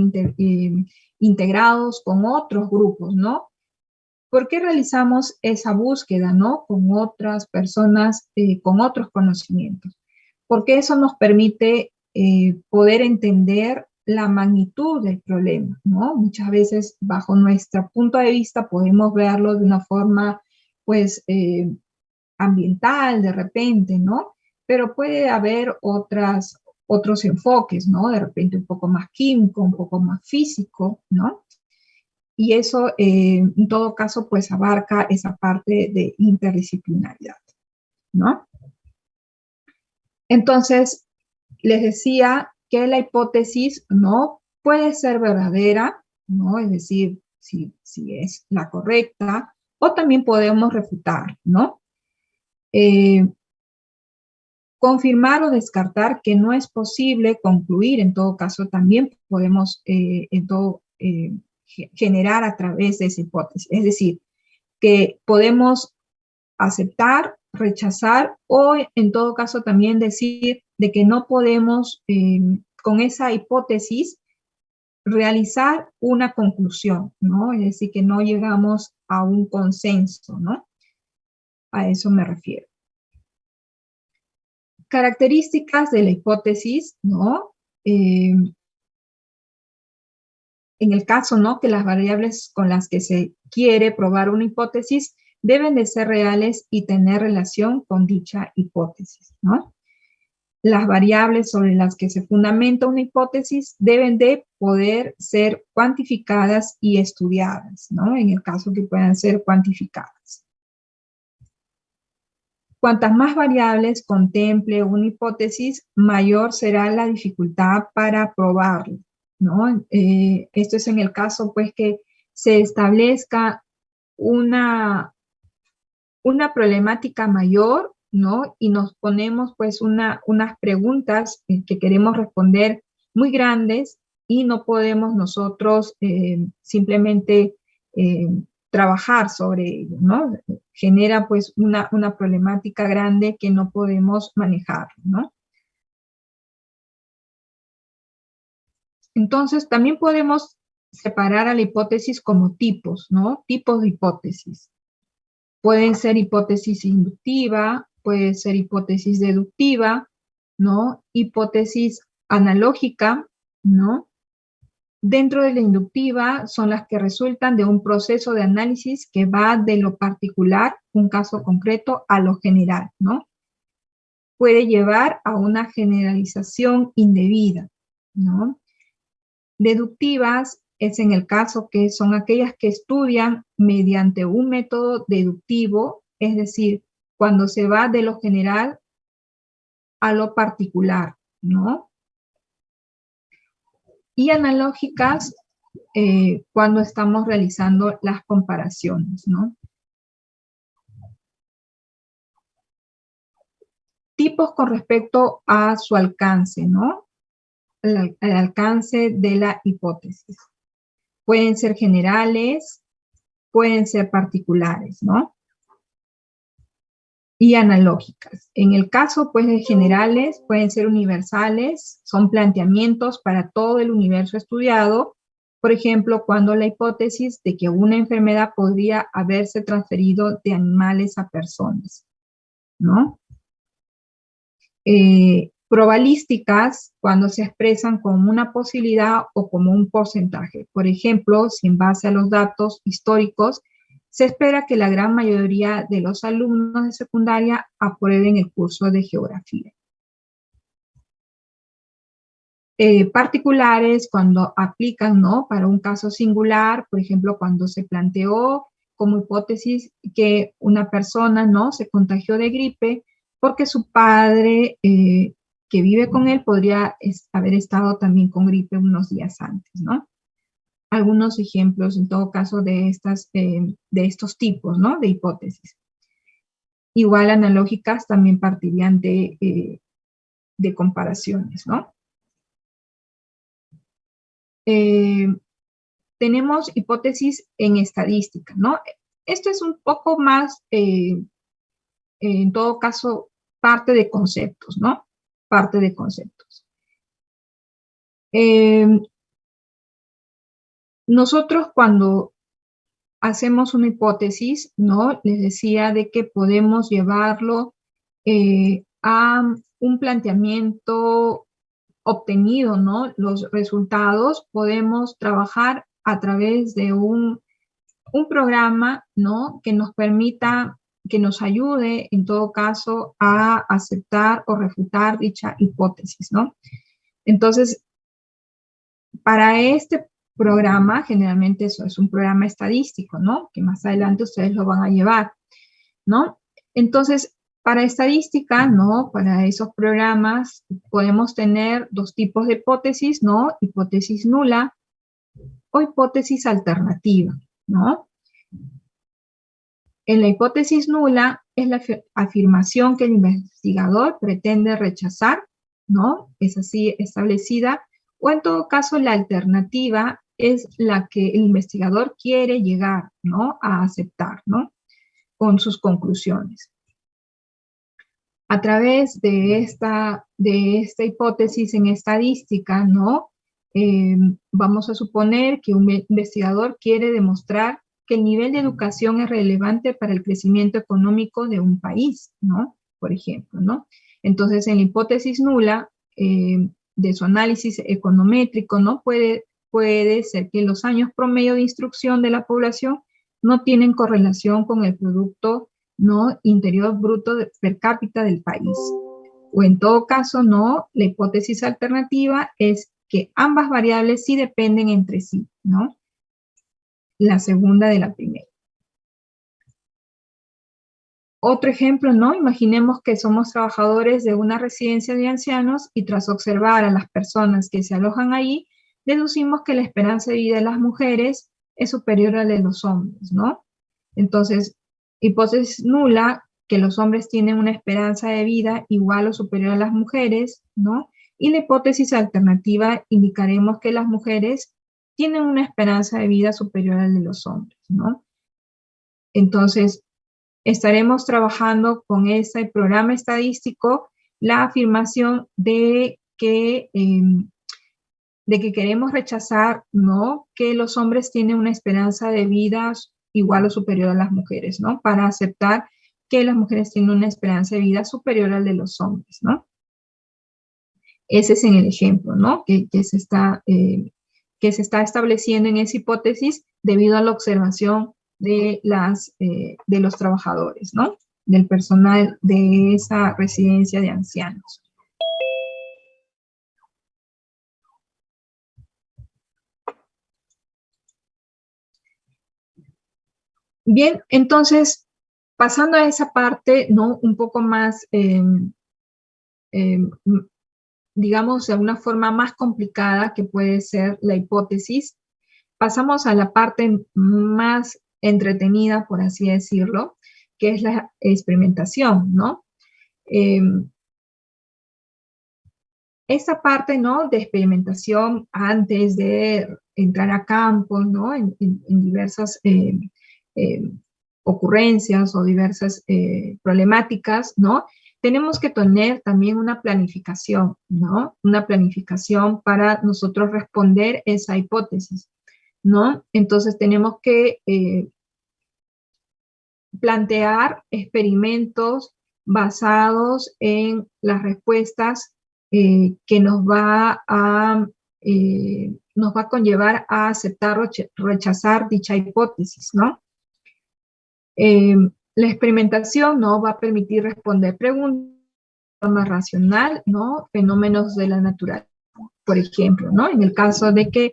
integrados con otros grupos, ¿no? ¿Por qué realizamos esa búsqueda, ¿no? Con otras personas, con otros conocimientos? Porque eso nos permite poder entender la magnitud del problema, ¿no? Muchas veces, bajo nuestro punto de vista, podemos verlo de una forma, pues, ambiental, de repente, ¿no? Pero puede haber otros enfoques, ¿no? De repente un poco más químico, un poco más físico, ¿no? Y eso, en todo caso, pues abarca esa parte de interdisciplinaridad, ¿no? Entonces, les decía que la hipótesis no puede ser verdadera, ¿no? Es decir, si es la correcta, o también podemos refutar, ¿no? confirmar o descartar que no es posible concluir, en todo caso también podemos generar a través de esa hipótesis. Es decir, que podemos aceptar, rechazar o en todo caso también decir de que no podemos con esa hipótesis realizar una conclusión, ¿no? Es decir, que no llegamos a un consenso, ¿no? A eso me refiero. Características de la hipótesis, ¿no? En el caso, ¿no? Que las variables con las que se quiere probar una hipótesis deben de ser reales y tener relación con dicha hipótesis, ¿no? Las variables sobre las que se fundamenta una hipótesis deben de poder ser cuantificadas y estudiadas, ¿no? En el caso que puedan ser cuantificadas. Cuantas más variables contemple una hipótesis, mayor será la dificultad para probarla, ¿no? Esto es en el caso, pues, que se establezca una problemática mayor, ¿no? Y nos ponemos, pues, unas preguntas que queremos responder muy grandes y no podemos nosotros simplemente trabajar sobre ello, ¿no? Genera, pues, una problemática grande que no podemos manejar, ¿no? Entonces, también podemos separar a la hipótesis como tipos, ¿no? Tipos de hipótesis. Pueden ser hipótesis inductiva, puede ser hipótesis deductiva, ¿no? Hipótesis analógica, ¿no? Dentro de la inductiva son las que resultan de un proceso de análisis que va de lo particular, un caso concreto, a lo general, ¿no? Puede llevar a una generalización indebida, ¿no? Deductivas es en el caso que son aquellas que estudian mediante un método deductivo, es decir, cuando se va de lo general a lo particular, ¿no? Y analógicas cuando estamos realizando las comparaciones, ¿no? Tipos con respecto a su alcance, ¿no? El alcance de la hipótesis. Pueden ser generales, pueden ser particulares, ¿no? Y analógicas. En el caso, pues, de generales, pueden ser universales, son planteamientos para todo el universo estudiado, por ejemplo, cuando la hipótesis de que una enfermedad podría haberse transferido de animales a personas, ¿no? Probabilísticas, cuando se expresan como una posibilidad o como un porcentaje. Por ejemplo, si en base a los datos históricos se espera que la gran mayoría de los alumnos de secundaria aprueben el curso de geografía. Particulares, cuando aplican, ¿no? Para un caso singular, por ejemplo, cuando se planteó como hipótesis que una persona, ¿no? Se contagió de gripe porque su padre que vive con él podría haber estado también con gripe unos días antes, ¿no? Algunos ejemplos, en todo caso, de estos tipos, ¿no? De hipótesis. Igual analógicas también partirían de comparaciones, ¿no? Tenemos hipótesis en estadística, ¿no? Esto es un poco más, en todo caso, parte de conceptos, ¿no? Parte de conceptos. Nosotros cuando hacemos una hipótesis, ¿no? Les decía de que podemos llevarlo a un planteamiento obtenido, ¿no? Los resultados podemos trabajar a través de un programa, ¿no? Que nos permita, que nos ayude, en todo caso, a aceptar o refutar dicha hipótesis, ¿no? Entonces, para este programa, generalmente eso es un programa estadístico, ¿no? Que más adelante ustedes lo van a llevar, ¿no? Entonces, para estadística, ¿no? Para esos programas podemos tener dos tipos de hipótesis, ¿no? Hipótesis nula o hipótesis alternativa, ¿no? En la hipótesis nula es la afirmación que el investigador pretende rechazar, ¿no? Es así establecida, o en todo caso la alternativa es la que el investigador quiere llegar, ¿no? A aceptar, ¿no? Con sus conclusiones. A través de esta hipótesis en estadística, ¿no? Vamos a suponer que un investigador quiere demostrar que el nivel de educación es relevante para el crecimiento económico de un país, ¿no? Por ejemplo, ¿no? Entonces, en la hipótesis nula de su análisis econométrico, ¿no? Puede ser que los años promedio de instrucción de la población no tienen correlación con el producto, ¿no? Interior bruto per cápita del país. O en todo caso, no, la hipótesis alternativa es que ambas variables sí dependen entre sí, ¿no? La segunda de la primera. Otro ejemplo, ¿no? Imaginemos que somos trabajadores de una residencia de ancianos y tras observar a las personas que se alojan ahí, deducimos que la esperanza de vida de las mujeres es superior a la de los hombres, ¿no? Entonces, hipótesis nula, que los hombres tienen una esperanza de vida igual o superior a las mujeres, ¿no? Y la hipótesis alternativa indicaremos que las mujeres tienen una esperanza de vida superior a la de los hombres, ¿no? Entonces, estaremos trabajando con ese programa estadístico la afirmación de que queremos rechazar, ¿no? Que los hombres tienen una esperanza de vida igual o superior a las mujeres, ¿no? Para aceptar que las mujeres tienen una esperanza de vida superior al de los hombres, ¿no? Ese es en el ejemplo, ¿no? Que se está estableciendo en esa hipótesis debido a la observación de los trabajadores, ¿no? Del personal de esa residencia de ancianos. Bien, entonces, pasando a esa parte, ¿no? Un poco más, digamos, de una forma más complicada que puede ser la hipótesis, pasamos a la parte más entretenida, por así decirlo, que es la experimentación, ¿no? Esta parte, ¿no? De experimentación antes de entrar a campo, ¿no? En diversas ocurrencias o diversas problemáticas, ¿no? Tenemos que tener también una planificación, ¿no? Una planificación para nosotros responder esa hipótesis, ¿no? Entonces tenemos que plantear experimentos basados en las respuestas que nos va a conllevar a aceptar o rechazar dicha hipótesis, ¿no? La experimentación no va a permitir responder preguntas de forma racional, ¿no? Fenómenos de la naturaleza, por ejemplo, ¿no? En el caso de que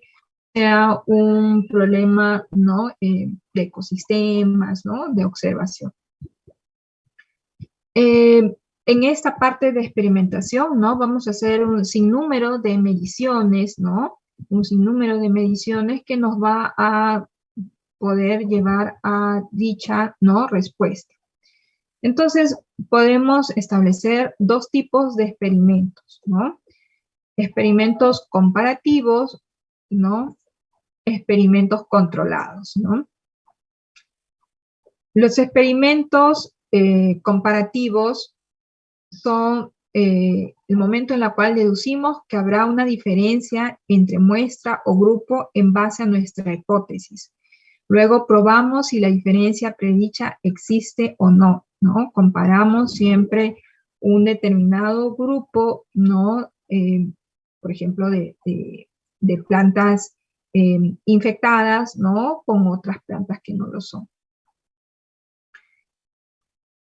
sea un problema, ¿no? De ecosistemas, ¿no? De observación. En esta parte de experimentación, ¿no? Vamos a hacer un sinnúmero de mediciones, ¿no? Un sinnúmero de mediciones que nos va a poder llevar a dicha, ¿no? Respuesta. Entonces, podemos establecer dos tipos de experimentos, ¿no? Experimentos comparativos, ¿no? Experimentos controlados, ¿no? Los experimentos comparativos son el momento en el cual deducimos que habrá una diferencia entre muestra o grupo en base a nuestra hipótesis. Luego probamos si la diferencia predicha existe o no, ¿no? Comparamos siempre un determinado grupo, ¿no? Por ejemplo, de plantas infectadas, ¿no? Con otras plantas que no lo son.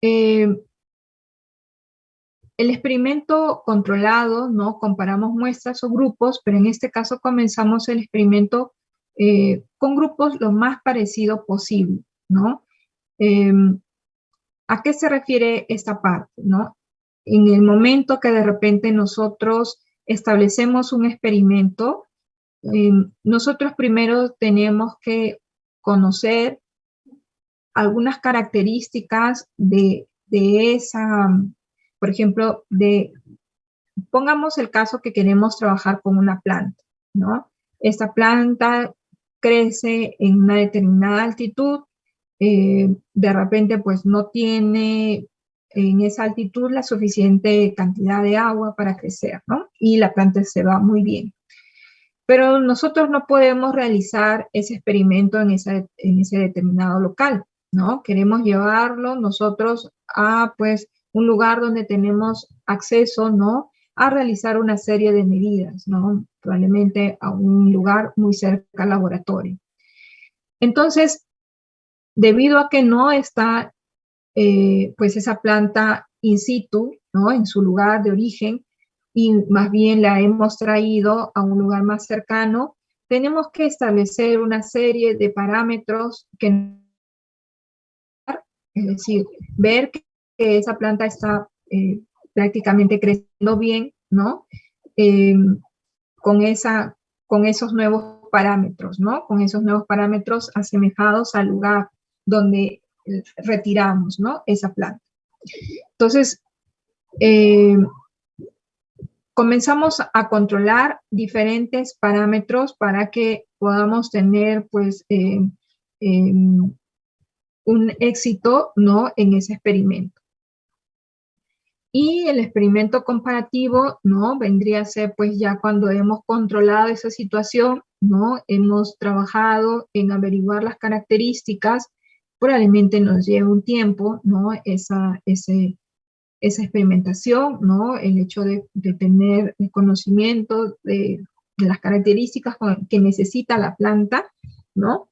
El experimento controlado, ¿no? Comparamos muestras o grupos, pero en este caso comenzamos el experimento con grupos lo más parecido posible, ¿no? ¿A qué se refiere esta parte, no? En el momento que de repente nosotros establecemos un experimento, nosotros primero tenemos que conocer algunas características de esa, por ejemplo, pongamos el caso que queremos trabajar con una planta, ¿no? Esta planta crece en una determinada altitud, de repente pues no tiene en esa altitud la suficiente cantidad de agua para crecer, ¿no? Y la planta se va muy bien. Pero nosotros no podemos realizar ese experimento en ese determinado local, ¿no? Queremos llevarlo nosotros a, pues, un lugar donde tenemos acceso, ¿no? A realizar una serie de medidas, ¿no? Probablemente a un lugar muy cerca al laboratorio. Entonces, debido a que no está, pues, esa planta in situ, ¿no? En su lugar de origen, y más bien la hemos traído a un lugar más cercano, tenemos que establecer una serie de parámetros que, es decir, ver que esa planta está prácticamente creciendo bien, ¿no? Eh, con, con esos nuevos parámetros, ¿no? Con esos nuevos parámetros asemejados al lugar donde retiramos, ¿no? Esa planta. Entonces, comenzamos a controlar diferentes parámetros para que podamos tener, pues, un éxito, ¿no? En ese experimento. Y el experimento comparativo, ¿no? Vendría a ser, pues, ya cuando hemos controlado esa situación, ¿no? Hemos trabajado en averiguar las características, probablemente nos lleve un tiempo, ¿no? Esa experimentación, ¿no? El hecho de tener el conocimiento de las características que necesita la planta, ¿no?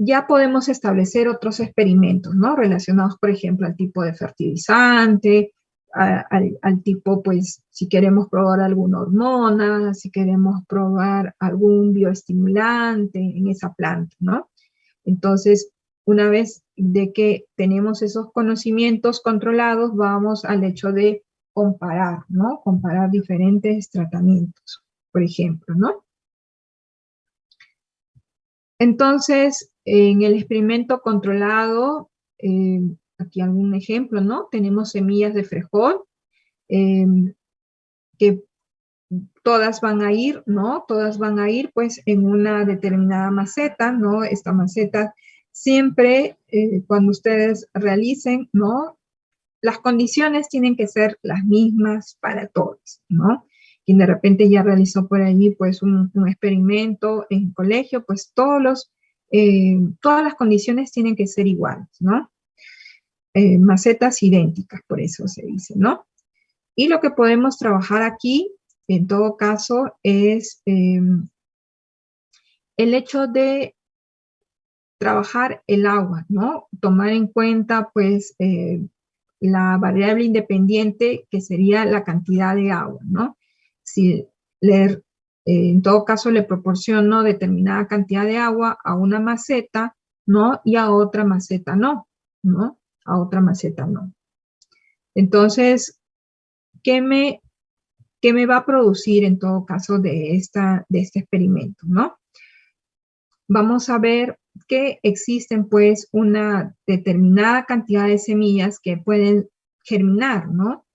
Ya podemos establecer otros experimentos, ¿no? Relacionados, por ejemplo, al tipo de fertilizante, al tipo, pues, si queremos probar alguna hormona, si queremos probar algún bioestimulante en esa planta, ¿no? Entonces, una vez de que tenemos esos conocimientos controlados, vamos al hecho de comparar, ¿no? Comparar diferentes tratamientos, por ejemplo, ¿no? Entonces, en el experimento controlado, aquí algún ejemplo, ¿no? Tenemos semillas de frijol, que todas van a ir, ¿no? Todas van a ir, pues, en una determinada maceta, ¿no? Esta maceta siempre, cuando ustedes realicen, ¿no? Las condiciones tienen que ser las mismas para todos, ¿no? Quien de repente ya realizó por allí, pues, un experimento en colegio, pues, todas las condiciones tienen que ser iguales, ¿no? Macetas idénticas, por eso se dice, ¿no? Y lo que podemos trabajar aquí, en todo caso, es el hecho de trabajar el agua, ¿no? Tomar en cuenta, pues, la variable independiente que sería la cantidad de agua, ¿no? Si en todo caso le proporciono determinada cantidad de agua a una maceta, ¿no? Y a otra maceta no, ¿no? A otra maceta no. Entonces, ¿qué me va a producir en todo caso de este experimento, ¿no? Vamos a ver que existen, pues, una determinada cantidad de semillas que pueden germinar, ¿no?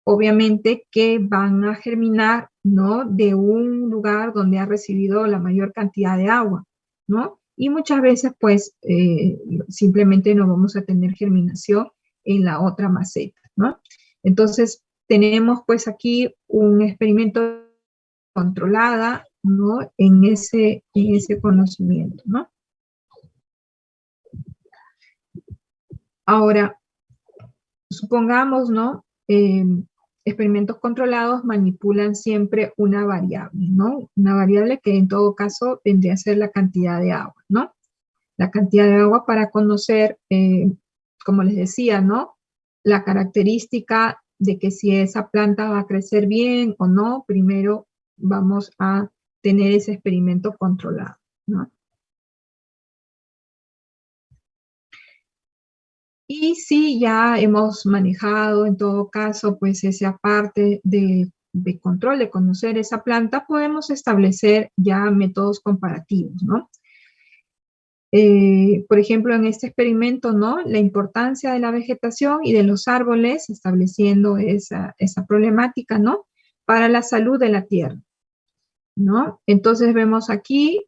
Obviamente que van a germinar, ¿no? De un lugar donde ha recibido la mayor cantidad de agua, ¿no? Y muchas veces, pues, simplemente no vamos a tener germinación en la otra maceta, ¿no? Entonces, tenemos, pues, aquí un experimento controlada, ¿no? En ese conocimiento, ¿no? Ahora, supongamos, ¿no? Experimentos controlados manipulan siempre una variable, ¿no? Una variable que en todo caso vendría a ser la cantidad de agua, ¿no? La cantidad de agua para conocer, como les decía, ¿no? La característica de que si esa planta va a crecer bien o no, primero vamos a tener ese experimento controlado, ¿no? Y si ya hemos manejado en todo caso, pues esa parte de control, de conocer esa planta, podemos establecer ya métodos comparativos, ¿no? Por ejemplo, en este experimento, ¿no? La importancia de la vegetación y de los árboles, estableciendo esa problemática, ¿no? Para la salud de la tierra, ¿no? Entonces vemos aquí,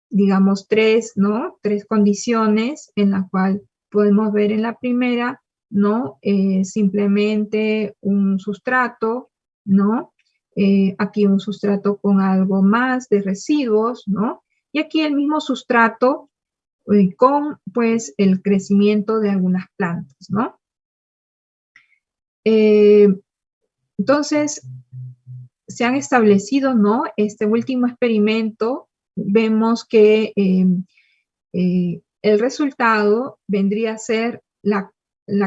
digamos, ¿no? Tres condiciones en la cual podemos ver en la primera, ¿no? Simplemente un sustrato, ¿no? Aquí un sustrato con algo más de residuos, ¿no? Y aquí el mismo sustrato con, pues, el crecimiento de algunas plantas, ¿no? Entonces, se han establecido, ¿no? Este último experimento, vemos que el resultado vendría a ser la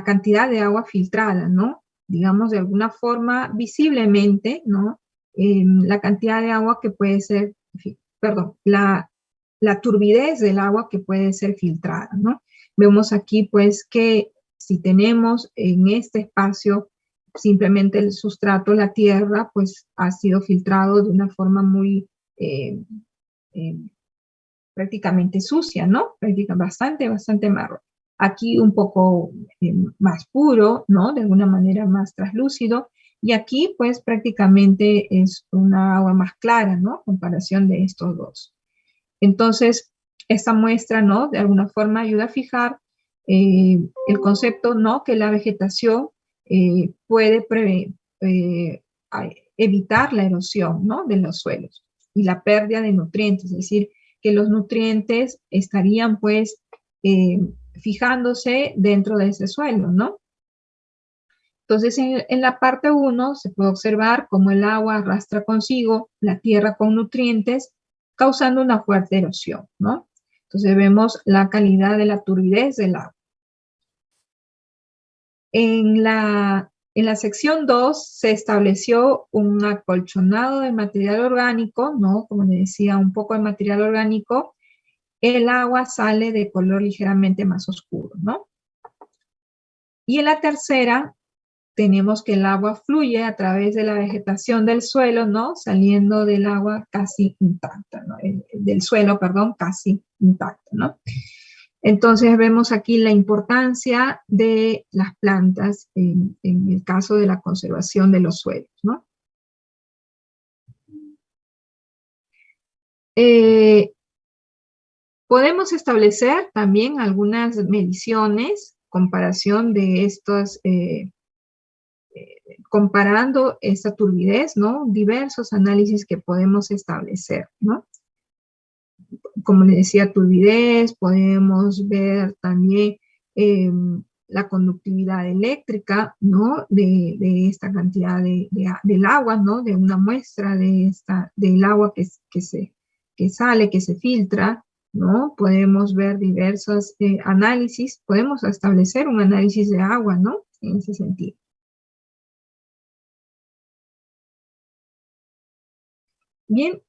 cantidad de agua filtrada, ¿no? Digamos, de alguna forma, visiblemente, ¿no? La cantidad de agua que puede ser, perdón, la turbidez del agua que puede ser filtrada, ¿no? Vemos aquí, pues, que si tenemos en este espacio simplemente el sustrato, la tierra, pues ha sido filtrado de una forma muy eh, prácticamente sucia, ¿no? Bastante marrón. Aquí un poco más puro, ¿no? De alguna manera más traslúcido. Y aquí, pues, prácticamente es una agua más clara, ¿no? Comparación de estos dos. Entonces, esta muestra, ¿no? De alguna forma ayuda a fijar el concepto, ¿no? Que la vegetación puede evitar la erosión, ¿no? De los suelos y la pérdida de nutrientes, es decir, que los nutrientes estarían, pues, fijándose dentro de ese suelo, ¿no? Entonces, en la parte 1 se puede observar cómo el agua arrastra consigo la tierra con nutrientes, causando una fuerte erosión, ¿no? Entonces vemos la calidad de la turbidez del agua. En la sección 2 se estableció un acolchonado de material orgánico, ¿no? Como les decía, un poco de material orgánico. El agua sale de color ligeramente más oscuro, ¿no? Y en la tercera tenemos que el agua fluye a través de la vegetación del suelo, ¿no? Saliendo del agua casi intacta, ¿no? Del suelo, perdón, casi intacta, ¿no? Entonces vemos aquí la importancia de las plantas en el caso de la conservación de los suelos, ¿no? Podemos establecer también algunas mediciones, comparación de estos comparando esta turbidez, ¿no? Diversos análisis que podemos establecer, ¿no? Como les decía, turbidez, podemos ver también la conductividad eléctrica, ¿no? De esta cantidad del agua, ¿no? De una muestra del agua que sale, que se filtra, ¿no? Podemos ver diversos análisis, podemos establecer un análisis de agua, ¿no? En ese sentido. Bien,